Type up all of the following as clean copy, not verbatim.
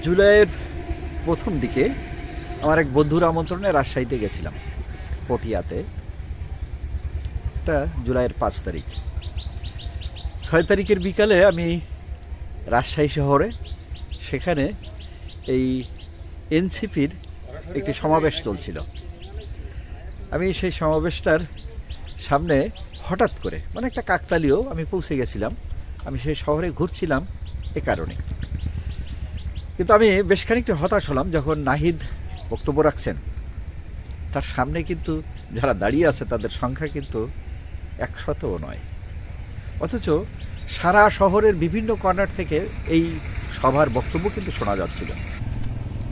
জুলাইয়ের প্রথম দিকে আমার এক বন্ধুর আমন্ত্রণে রাজশাহীতে গেছিলাম, পটিয়াতে। এটা জুলাইয়ের 5 তারিখ। 6 তারিখের বিকালে আমি রাজশাহী শহরে, সেখানে এই এনসিপির একটি সমাবেশ চলছিল। আমি সেই সমাবেশটার সামনে হঠাৎ করে, মানে একটা কাকতালীয়, আমি পৌঁছে গেছিলাম। আমি সেই শহরে ঘুরছিলাম এ কারণে। কিন্তু আমি বেশ খানিকটা হতাশ হলাম যখন নাহিদ বক্তব্য রাখছেন। তার সামনে কিন্তু যারা দাঁড়িয়ে আছে তাদের সংখ্যা কিন্তু 100ও নয়, অথচ সারা শহরের বিভিন্ন কর্নার থেকে এই সভার বক্তব্য কিন্তু শোনা যাচ্ছিল।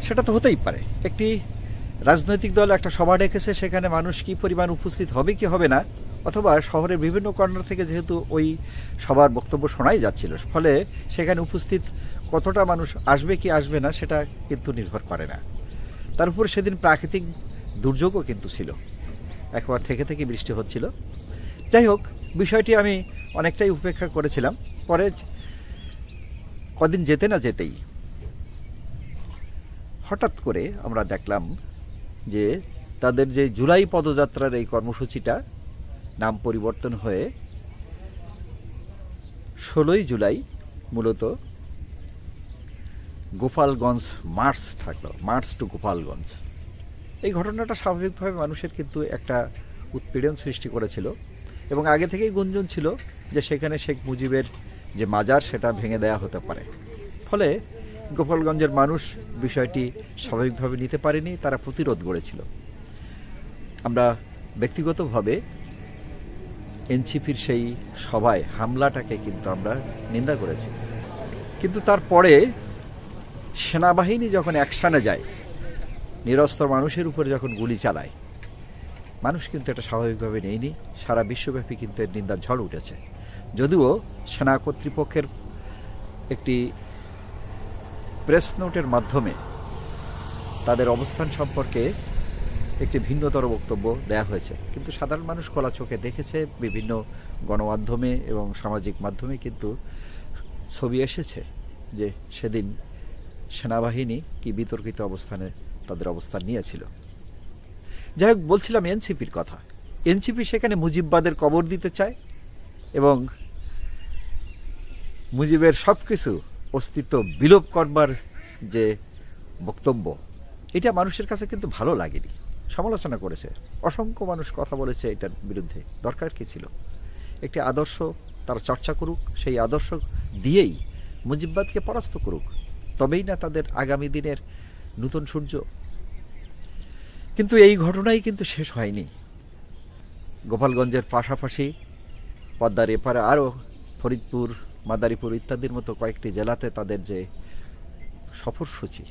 সেটা তো হতেই পারে, একটি রাজনৈতিক দল একটা সভা ডেকেছে, সেখানে মানুষ কী পরিমাণ উপস্থিত হবে কি হবে না, অথবা শহরের বিভিন্ন কর্নার থেকে যেহেতু ওই সবার বক্তব্য শোনাই যাচ্ছিল, ফলে সেখানে উপস্থিত কতটা মানুষ আসবে কি আসবে না সেটা কিন্তু নির্ভর করে না। তার উপর সেদিন প্রাকৃতিক দুর্যোগও কিন্তু ছিল, একবার থেকে থেকে বৃষ্টি হচ্ছিল। যাই হোক, বিষয়টি আমি অনেকটাই উপেক্ষা করেছিলাম। পরে কদিন যেতে না যেতেই হঠাৎ করে আমরা দেখলাম যে তাদের যে জুলাই পদযাত্রার এই কর্মসূচিটা নাম পরিবর্তন হয়ে 16ই জুলাই মূলত গোপালগঞ্জ মার্চ থাকলো, মার্চ টু গোপালগঞ্জ। এই ঘটনাটা স্বাভাবিকভাবে মানুষের কিন্তু একটা উৎপীড়ন সৃষ্টি করেছিল, এবং আগে থেকেই গুঞ্জন ছিল যে সেখানে শেখ মুজিবের যে মাজার সেটা ভেঙে দেওয়া হতে পারে। ফলে গোপালগঞ্জের মানুষ বিষয়টি স্বাভাবিকভাবে নিতে পারেনি, তারা প্রতিরোধ গড়েছিল। আমরা ব্যক্তিগতভাবে এনসিপির সেই সভায় হামলাটাকে কিন্তু আমরা নিন্দা করেছি। কিন্তু তারপরে সেনাবাহিনী যখন অ্যাকশানে যায়, নিরস্ত্র মানুষের উপরে যখন গুলি চালায়, মানুষ কিন্তু এটা স্বাভাবিকভাবে নেয়নি। সারা বিশ্বব্যাপী কিন্তু এর নিন্দার ঝড় উঠেছে। যদিও সেনা কর্তৃপক্ষের একটি প্রেস নোটের মাধ্যমে তাদের অবস্থান সম্পর্কে একটি ভিন্নতর বক্তব্য দেয়া হয়েছে, কিন্তু সাধারণ মানুষ খোলা চোখে দেখেছে। বিভিন্ন গণমাধ্যমে এবং সামাজিক মাধ্যমে কিন্তু ছবি এসেছে যে সেদিন সেনাবাহিনী কি বিতর্কিত অবস্থানে তাদের অবস্থান নিয়েছিল। যাই হোক, বলছিলাম এনসিপির কথা। এনসিপি সেখানে মুজিববাদের কবর দিতে চায় এবং মুজিবের সব কিছু অস্তিত্ব বিলোপ করবার যে বক্তব্য, এটা মানুষের কাছে কিন্তু ভালো লাগেনি। সমালোচনা করেছে, অসংখ্য মানুষ কথা বলেছে এটার বিরুদ্ধে। দরকার কি ছিল? একটি আদর্শ তারা চর্চা করুক, সেই আদর্শ দিয়েই মুজিববাদকে পরাস্ত করুক, তবেই না তাদের আগামী দিনের নূতন সূর্য। কিন্তু এই ঘটনাই কিন্তু শেষ হয়নি। গোপালগঞ্জের পাশাপাশি পদ্মার এপারে আরও ফরিদপুর, মাদারীপুর ইত্যাদির মতো কয়েকটি জেলাতে তাদের যে সফরসূচি,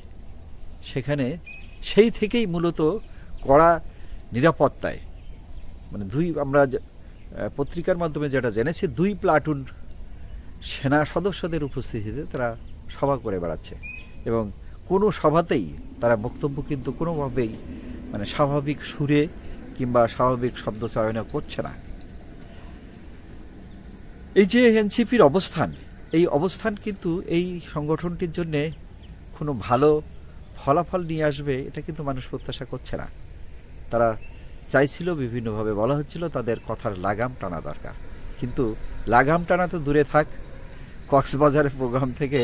সেখানে সেই থেকেই মূলত কড়া নিরাপত্তায়, মানে আমরা পত্রিকার মাধ্যমে যেটা জেনেছি, 2 প্লাটুন সেনা সদস্যদের উপস্থিতিতে তারা সভা করে বেড়াচ্ছে, এবং কোনো সভাতেই তারা বক্তব্য কিন্তু কোনোভাবেই মানে স্বাভাবিক সুরে কিংবা স্বাভাবিক শব্দ চয়ন করছে না। এই যে এনসিপির অবস্থান, এই অবস্থান কিন্তু এই সংগঠনটির জন্যে কোনো ভালো ফলাফল নিয়ে আসবে এটা কিন্তু মানুষ প্রত্যাশা করছে না। তারা চাইছিল, বিভিন্নভাবে বলা হচ্ছিল তাদের কথার লাগাম টানা দরকার, কিন্তু লাগাম টানা তো দূরে থাক, কক্সবাজারের প্রোগ্রাম থেকে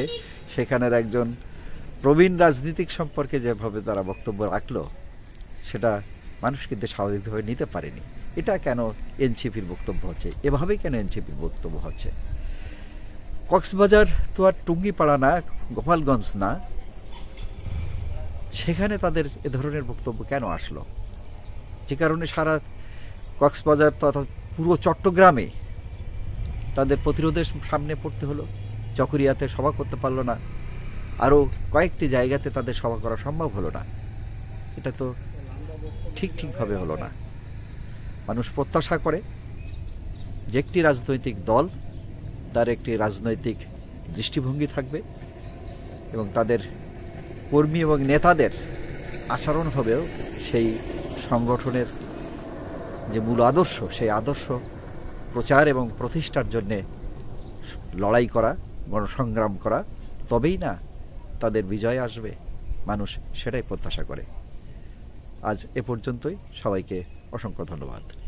সেখানের একজন প্রবীণ রাজনীতিক সম্পর্কে যেভাবে তারা বক্তব্য রাখলো, সেটা মানুষ কিন্তু স্বাভাবিকভাবে নিতে পারেনি। এটা কেন এনসিপির বক্তব্য হচ্ছে, এভাবেই কেন এনসিপির বক্তব্য হচ্ছে? কক্সবাজার তো আর টুঙ্গিপাড়া না, গোপালগঞ্জ না, সেখানে তাদের এ ধরনের বক্তব্য কেন আসলো? যে কারণে সারা কক্সবাজার তথা পুরো চট্টগ্রামে তাদের প্রতিরোধের সামনে পড়তে হলো। চকরিয়াতে সভা করতে পারলো না, আরও কয়েকটি জায়গাতে তাদের সভা করা সম্ভব হলো না। এটা তো ঠিকভাবে হলো না। মানুষ প্রত্যাশা করে যে একটি রাজনৈতিক দল, তার একটি রাজনৈতিক দৃষ্টিভঙ্গি থাকবে এবং তাদের কর্মী এবং নেতাদের আচরণ হবেও সেই সংগঠনের যে মূল আদর্শ, সেই আদর্শ প্রচার এবং প্রতিষ্ঠার জন্যে লড়াই করা, গণসংগ্রাম করা, তবেই না তাদের বিজয় আসবে, মানুষ সেটাই প্রত্যাশা করে। আজ এ পর্যন্তই, সবাইকে অসংখ্য ধন্যবাদ।